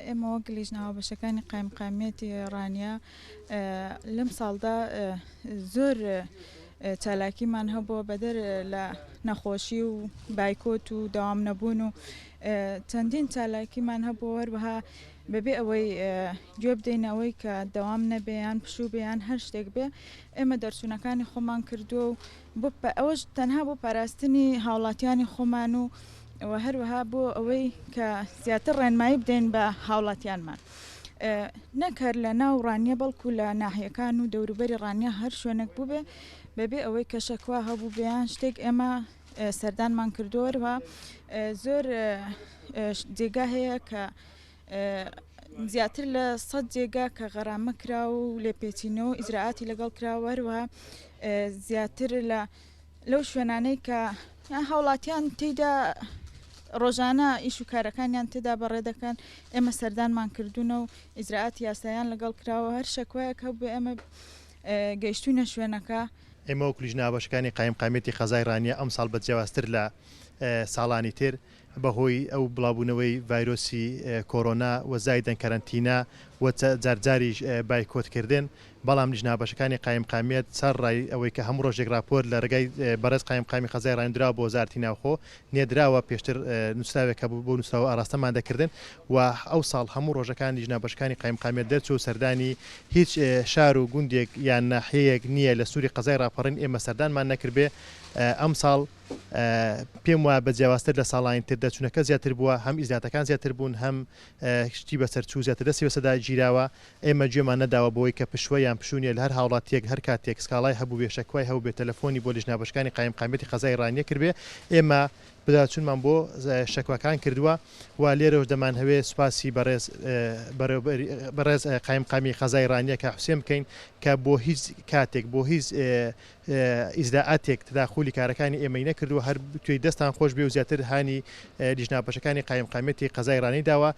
ئێمە وەک لیژنەوە بەشەکانی قایمقامێتی ڕانیا لەم ساڵدا زۆر چالاکیمان هەبووە بەدەر لە نەخۆشی و بایکۆت و داوام نەبوون و چەندین چالاکیمان هەبوو هەروەها بەبێ ئەوەی گوێ بدەینەوەی کە دەوام نەبێیان پشوو بێیان هەر شتێک بێ ئێمە دەرچوونەکانی خۆمان کردووە و بۆ ئەوەش تەنها بۆ پاراستنی هاوڵاتیانی خۆمان و هەروەها بۆ ئەوەی کە زیاتر ڕێنمایی بدەین بە هاوڵاتیانمان نەکەر لە ناو ڕانیە بەڵکو لە ناحیەکان و دەوروبەری ڕانیە هەر شوێنێک بوو بێ بەبێ ئەوەی کە شەکوا هەبوو بێیان شتێک ئێمە سەردانمان کردووەوە زۆر جێگا هەیە کە زیاتر لە 100 جێگا کە غەرامە کرا و لێپێچینەوە ئیجراعاتی لەگەڵ کراوەروە زیاتر لەو شوێنانەی کە هاوڵاتیان تێیدا ڕۆژانە ئیش و کارەکانیان تێدا بەڕێ دەکەن ئێمە سەردانمان کردوونە و ئیجراعاتی یاساییان لەگەڵ کراوە هەر شەکوایەک هەبوو ئێمە گەیشتوونە شوێنەکە ئێمە وەک لیژنەوەبەشەکانی قایمقامێتی خەزای ڕانیە ئەم ساڵ بەجیاوازتر لە ساڵانی تر بەهۆی ئەو بڵاوبوونەوەی ڤایرۆسی کۆرۆنا وەزایدەن کەرەنتینە وە جارجاریش بایکۆتکردن بەڵام لیژنەوەبەشەکانی قایمقامیت سەرڕای ئەوەی کە هەموو ڕۆژێک راپۆرت لە ڕێگای بەڕێز قایمقامی خەزای ڕاندراوە بۆ وەزارەتی ناوخۆ نێدراوە پێشتر نووسراوێک کە بۆ نووسراوە ئاراستەمان دەکردن و ئەو ساڵ هەموو ڕۆژەکان لیژنەوەبەشەکانی قایمقامیت دەرچوو سەردانی هیچ شار و گوندێک یان ناحەیەک نییە لە سووری قەزای ڕاپەڕین ئێمە سەردانمان نەکردبێ ئەم ساڵ پێم وایە بەجیاوازتر لە ساڵانی تر دەچوونەکە زیاتر بووە هەم ئیزداتەکان زیاتر بوون هەم شتی بەسەرچوو زیاتر دەستی بەسەدا گیراوە ئێمە گوێمان نەداوە بۆی کە پشوە یان پشوونیە لە هەر هاوڵاتیەک هەر کاتێک سکاڵای هەبوو بێ شەکوای هەبوو بێ تەلەفۆنی بۆ لیژنەوەبەشەکانی قایمقامێتی خەزای ڕانیە کردبێ ئێمە بداچوونمان بۆ شەکوەکان کردووە و لێرەش دەمان هەوێ سوپاسی بەڕێز قایمقامی خەزای ڕانیە کە حوسێن بکەین کە بۆ هیچ کاتێک بۆ هیچ ئیزداعاتێک تداخولی کارەکانی ئێمەی نەکردووە هەر توی دەستان خۆش بێ و زیاتر هانی لیژنەوەبەشەکانی قایمقامێتی خەزای ڕانی داوە